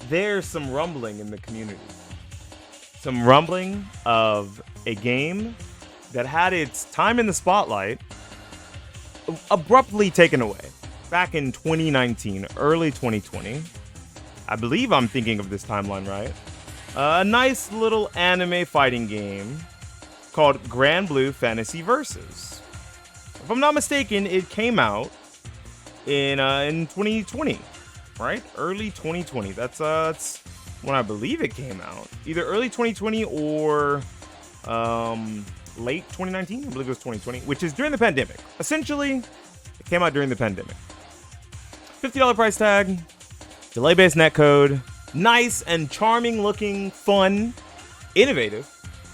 there's some rumbling in the community. Some rumbling of a game that had its time in the spotlight abruptly taken away back in 2019, early 2020. I believe I'm thinking of this timeline right. A nice little anime fighting game called Grand Blue Fantasy Versus. If I'm not mistaken, it came out in 2020, right? Early 2020. That's when I believe it came out. Either early 2020 or late 2019. I believe it was 2020, which is during the pandemic. Essentially, it came out during the pandemic. $50 price tag, delay-based netcode, nice and charming looking, fun, innovative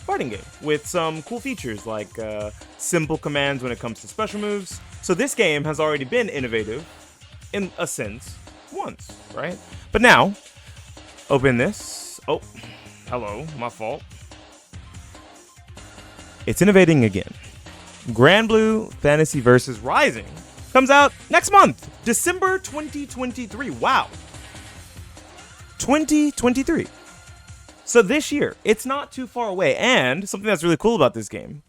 fighting game with some cool features like simple commands when it comes to special moves. So this game has already been innovative in a sense once, right? But now, open this. Oh, hello, my fault. It's innovating again. Grand Blue Fantasy Versus Rising comes out next month, December 2023. Wow. 2023. So this year, it's not too far away. And something that's really cool about this game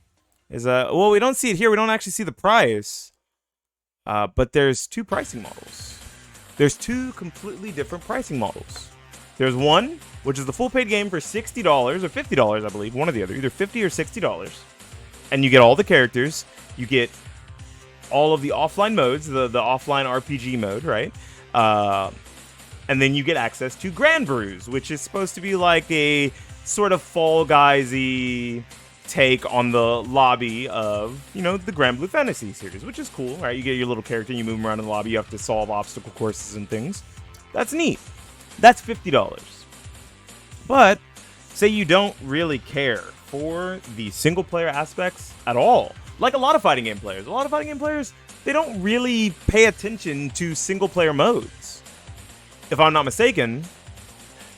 is, well, we don't see it here. We don't actually see the price. But there's two pricing models. There's two completely different pricing models. There's one, which is the full paid game for $60 or $50, I believe. One or the other. Either $50 or $60. And you get all the characters. You get all of the offline modes, the offline RPG mode, right? And then you get access to Grand Brews, which is supposed to be like a sort of Fall Guys-y take on the lobby of, you know, the Grand Blue Fantasy series, which is cool, right? You get your little character and you move them around in the lobby. You have to solve obstacle courses and things. That's neat. That's $50. But say you don't really care for the single-player aspects at all. Like a lot of fighting game players. A lot of fighting game players, they don't really pay attention to single-player modes. If I'm not mistaken,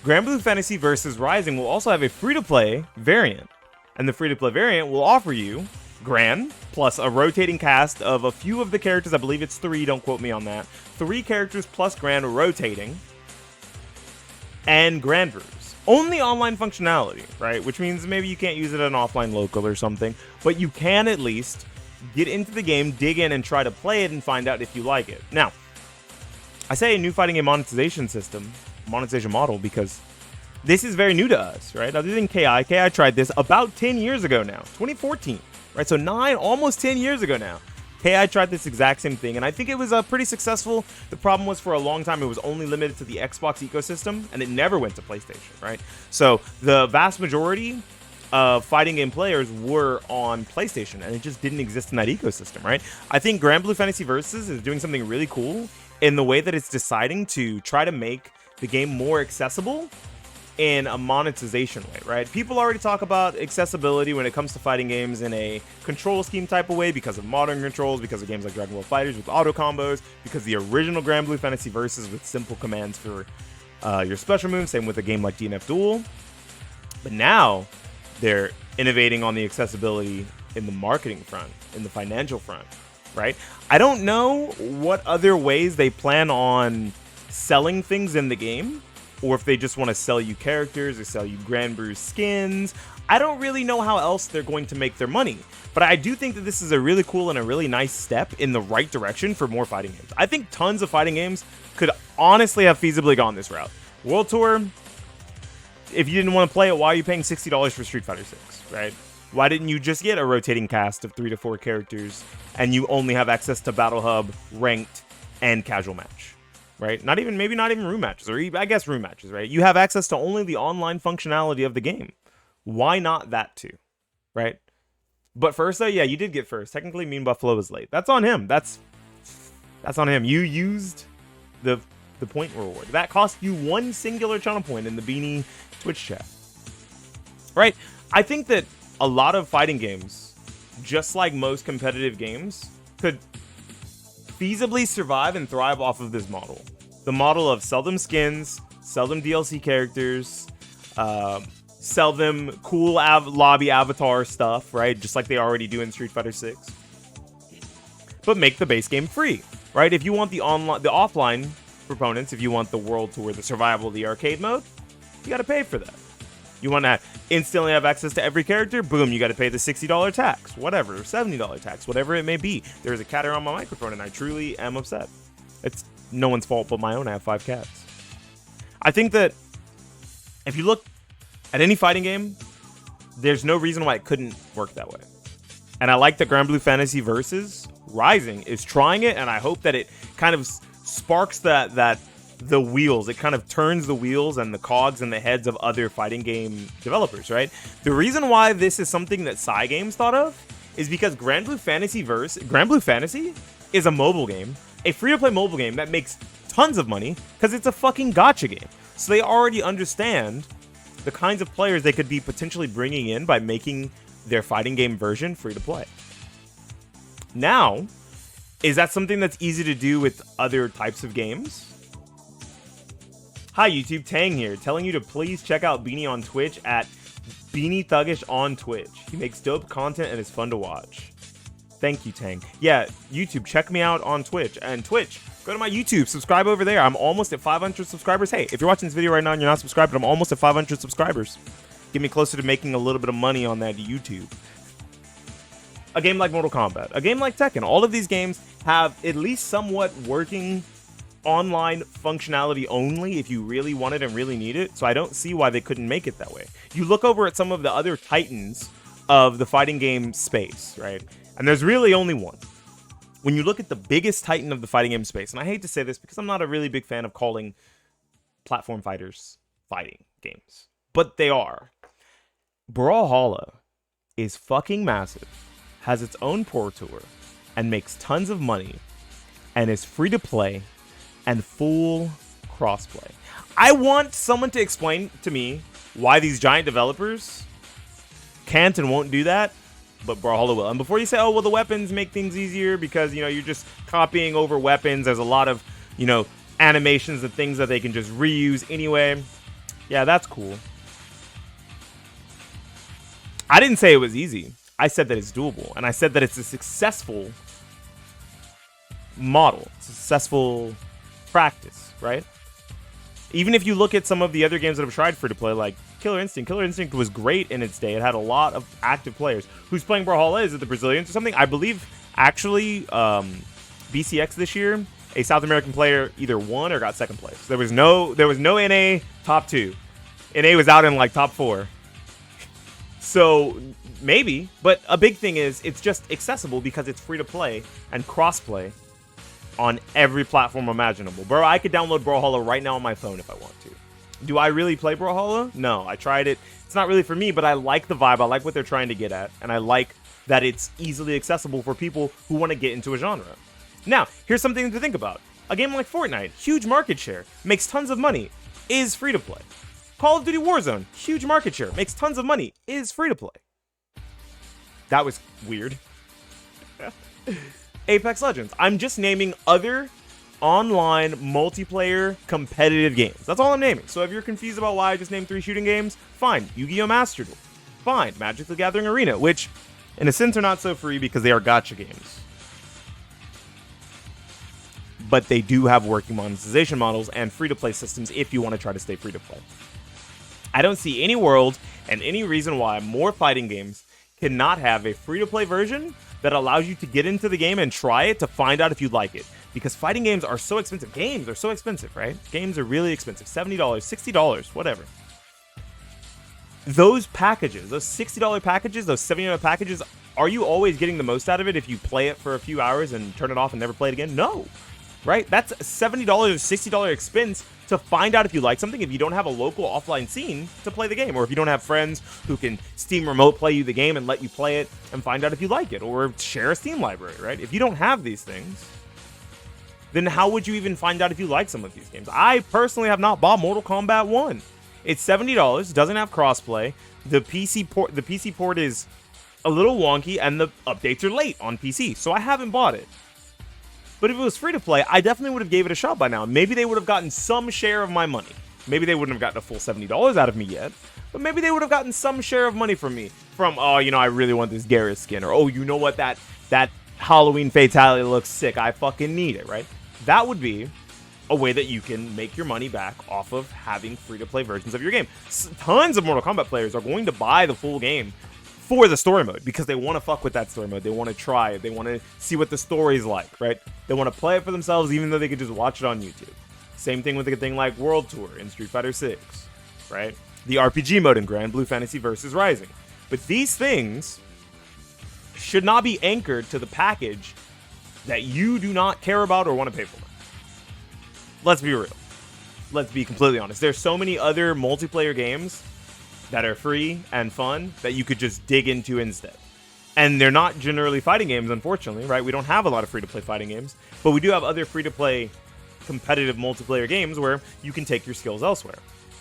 Grand Blue Fantasy Versus Rising will also have a free-to-play variant. And the free-to-play variant will offer you Gran, plus a rotating cast of a few of the characters. I believe it's 3, don't quote me on that. 3 characters plus Gran rotating. And Grand Brews. Only online functionality, right? Which means maybe you can't use it at an offline local or something. But you can at least get into the game, dig in, and try to play it and find out if you like it. Now, I say a new fighting game monetization model, because this is very new to us, right? Other than KI tried this about 10 years ago now, 2014, right? So almost 10 years ago now. KI tried this exact same thing, and I think it was pretty successful. The problem was for a long time, it was only limited to the Xbox ecosystem, and it never went to PlayStation, right? So the vast majority of fighting game players were on PlayStation, and it just didn't exist in that ecosystem, right? I think Grand Blue Fantasy Versus is doing something really cool in the way that it's deciding to try to make the game more accessible in a monetization way, right? People already talk about accessibility when it comes to fighting games in a control scheme type of way because of modern controls, because of games like Dragon Ball FighterZ with auto combos, because the original Grand Blue Fantasy Versus with simple commands for your special moves, same with a game like DNF Duel. But now they're innovating on the accessibility in the marketing front, in the financial front, right? I don't know what other ways they plan on selling things in the game, or if they just want to sell you characters or sell you Grand Brew skins. I don't really know how else they're going to make their money, but I do think that this is a really cool and a really nice step in the right direction for more fighting games. I think tons of fighting games could honestly have feasibly gone this route. World Tour, if you didn't want to play it, why are you paying $60 for Street Fighter 6, right? Why didn't you just get a rotating cast of 3 to 4 characters and you only have access to Battle Hub, Ranked, and Casual Match, right? Maybe not even room matches, or I guess room matches, right? You have access to only the online functionality of the game. Why not that too, right? But first, though, yeah, you did get first. Technically, Mean Buffalo was late. That's on him. That's on him. You used the point reward. That cost you 1 singular channel point in the Beanie Twitch chat, right? I think that a lot of fighting games, just like most competitive games, could feasibly survive and thrive off of this model. The model of sell them skins, sell them DLC characters, sell them cool lobby avatar stuff, right? Just like they already do in Street Fighter 6. But make the base game free, right? If you want the offline proponents, if you want the world tour, the survival, the arcade mode, you got to pay for that. You want to instantly have access to every character? Boom, you got to pay the $60 tax, whatever, $70 tax, whatever it may be. There's a cat around my microphone, and I truly am upset. It's no one's fault but my own. I have 5 cats. I think that if you look at any fighting game, there's no reason why it couldn't work that way. And I like that Granblue Fantasy Versus Rising is trying it, and I hope that it kind of sparks the wheels. It kind of turns the wheels and the cogs and the heads of other fighting game developers, right? The reason why this is something that Cygames thought of is because Granblue Fantasy is a mobile game, a free-to-play mobile game that makes tons of money because it's a fucking gacha game. So they already understand the kinds of players they could be potentially bringing in by making their fighting game version free-to-play. Now, is that something that's easy to do with other types of games? Hi YouTube, Tang here, telling you to please check out Beanie on Twitch at Beanie Thuggish on Twitch. He makes dope content and is fun to watch. Thank you, Tang. Yeah, YouTube, check me out on Twitch. And Twitch, go to my YouTube, subscribe over there. I'm almost at 500 subscribers. Hey, if you're watching this video right now and you're not subscribed, I'm almost at 500 subscribers. Get me closer to making a little bit of money on that YouTube. A game like Mortal Kombat, a game like Tekken, all of these games have at least somewhat working online functionality only if you really want it and really need it. So I don't see why they couldn't make it that way. You look over at some of the other titans of the fighting game space, right? And there's really only one. When you look at the biggest titan of the fighting game space, and I hate to say this because I'm not a really big fan of calling platform fighters fighting games, but they are. Brawlhalla is fucking massive, has its own Pro Tour, and makes tons of money, and is free to play and full crossplay. I want someone to explain to me why these giant developers can't and won't do that, but Brawlhalla will. And before you say, oh, well, the weapons make things easier because, you know, you're just copying over weapons. There's a lot of, you know, animations and things that they can just reuse anyway. Yeah, that's cool. I didn't say it was easy. I said that it's doable. And I said that it's a successful model, successful practice, right? Even if you look at some of the other games that have tried free to play, like Killer Instinct. Killer Instinct was great in its day. It had a lot of active players. Who's playing Brawlhalla? Is it the Brazilians or something? I believe, actually, BCX this year, a South American player either won or got second place. There was no NA top 2. NA was out in like top 4. So maybe, but a big thing is it's just accessible because it's free to play and cross-play on every platform imaginable. Bro, I could download Brawlhalla right now on my phone if I want to. Do I really play Brawlhalla? No, I tried it. It's not really for me, but I like the vibe. I like what they're trying to get at, and I like that it's easily accessible for people who want to get into a genre. Now, here's something to think about. A game like Fortnite, huge market share, makes tons of money, is free to play. Call of Duty Warzone, huge market share, makes tons of money, is free to play. That was weird. Apex Legends. I'm just naming other online multiplayer competitive games. That's all I'm naming. So if you're confused about why I just named 3 shooting games, fine. Yu-Gi-Oh! Master Duel. Fine. Magic the Gathering Arena, which in a sense are not so free because they are gacha games. But they do have working monetization models and free-to-play systems if you want to try to stay free-to-play. I don't see any world and any reason why more fighting games cannot have a free-to-play version that allows you to get into the game and try it to find out if you like it. Because fighting games are so expensive. Games are so expensive, right? Games are really expensive. $70, $60, whatever. Those packages, those $60 packages, those $70 packages, are you always getting the most out of it if you play it for a few hours and turn it off and never play it again? No. Right? That's a $70 or $60 expense to find out if you like something if you don't have a local offline scene to play the game, or if you don't have friends who can Steam remote play you the game and let you play it and find out if you like it, or share a Steam library, right? If you don't have these things, then how would you even find out if you like some of these games? I personally have not bought Mortal Kombat 1. It's $70, doesn't have crossplay. The PC port is a little wonky, and the updates are late on PC, so I haven't bought it. But if it was free to play, I definitely would have gave it a shot by now. Maybe they would have gotten some share of my money. Maybe they wouldn't have gotten a full $70 out of me yet, but maybe they would have gotten some share of money from me. From, oh, you know, I really want this Garrus skin, or, oh, you know what, that Halloween Fatality looks sick. I fucking need it, right? That would be a way that you can make your money back off of having free-to-play versions of your game. Tons of Mortal Kombat players are going to buy the full game for the story mode because they want to fuck with that story mode. They want to try it. They want to see what the story's like, right? They want to play it for themselves even though they could just watch it on YouTube. Same thing with a thing like World Tour in Street Fighter 6, right? The RPG mode in Grand Blue Fantasy Versus Rising. But these things should not be anchored to the package that you do not care about or want to pay for. Let's be real. Let's be completely honest. There's so many other multiplayer games that are free and fun that you could just dig into instead. And they're not generally fighting games, unfortunately, right? We don't have a lot of free-to-play fighting games, but we do have other free-to-play competitive multiplayer games where you can take your skills elsewhere.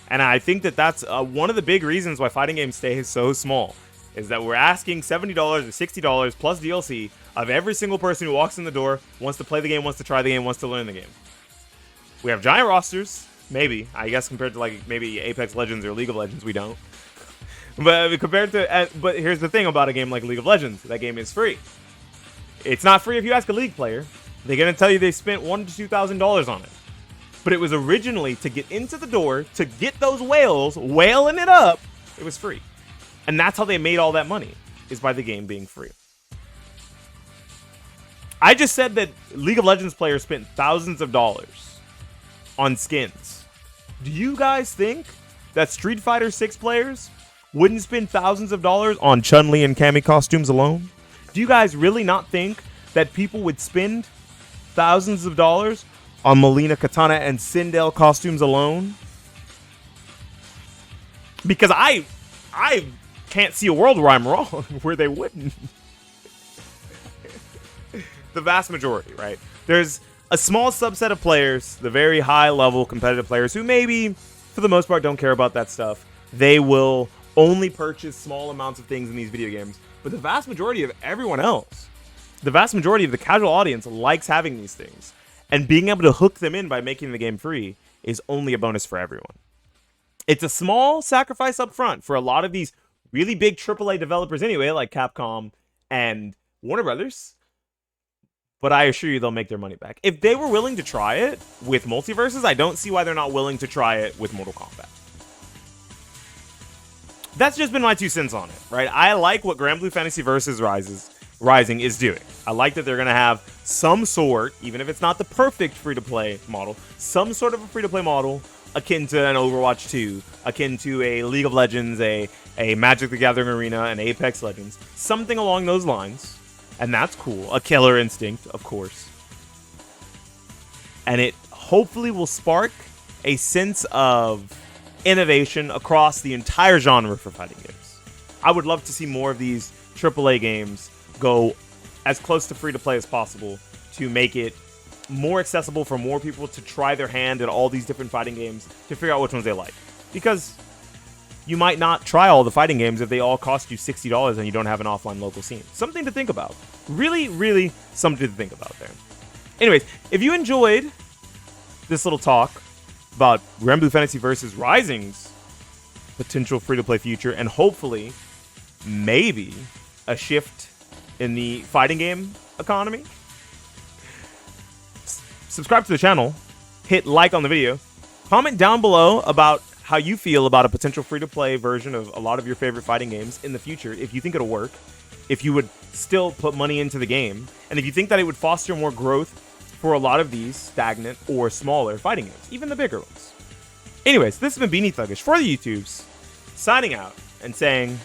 And I think that that's one of the big reasons why fighting games stay so small, is that we're asking $70 or $60 plus DLC of every single person who walks in the door, wants to play the game, wants to try the game, wants to learn the game. We have giant rosters, maybe. I guess compared to like maybe Apex Legends or League of Legends, we don't. But compared to, but here's the thing about a game like League of Legends: that game is free. It's not free if you ask a League player. They're gonna tell you they spent $1,000 to $2,000 on it. But it was originally to get into the door, to get those whales whaling it up. It was free, and that's how they made all that money, is by the game being free. I just said that League of Legends players spent thousands of dollars on skins. Do you guys think that Street Fighter 6 players wouldn't spend thousands of dollars on Chun-Li and Cammy costumes alone? Do you guys really not think that people would spend thousands of dollars on Melina, Katana, and Sindel costumes alone? Because I can't see a world where I'm wrong, where they wouldn't. The vast majority, right? There's a small subset of players, the very high-level competitive players, who maybe, for the most part, don't care about that stuff. They will only purchase small amounts of things in these video games. But the vast majority of everyone else, the vast majority of the casual audience, likes having these things. And being able to hook them in by making the game free is only a bonus for everyone. It's a small sacrifice up front for a lot of these really big AAA developers anyway, like Capcom and Warner Brothers. But I assure you they'll make their money back. If they were willing to try it with Multiverses, I don't see why they're not willing to try it with Mortal Kombat. That's just been my 2 cents on it, right? I like what Grand Blue Fantasy Versus Rising is doing. I like that they're going to have some sort, even if it's not the perfect free-to-play model, some sort of a free-to-play model akin to an Overwatch 2, akin to a League of Legends, a Magic the Gathering Arena, an Apex Legends, something along those lines. And that's cool. A Killer Instinct, of course. And it hopefully will spark a sense of innovation across the entire genre for fighting games. I would love to see more of these AAA games go as close to free-to-play as possible to make it more accessible for more people to try their hand at all these different fighting games to figure out which ones they like. Because you might not try all the fighting games if they all cost you $60 and you don't have an offline local scene. Something to think about. Really, really something to think about there. Anyways, if you enjoyed this little talk about Grand Blue Fantasy Versus Rising's potential free-to-play future and hopefully, maybe, a shift in the fighting game economy, subscribe to the channel, hit like on the video, comment down below about how you feel about a potential free-to-play version of a lot of your favorite fighting games in the future, if you think it'll work, if you would still put money into the game, and if you think that it would foster more growth for a lot of these stagnant or smaller fighting games, even the bigger ones. Anyways, this has been Beanie Thuggish for the YouTubes, signing out and saying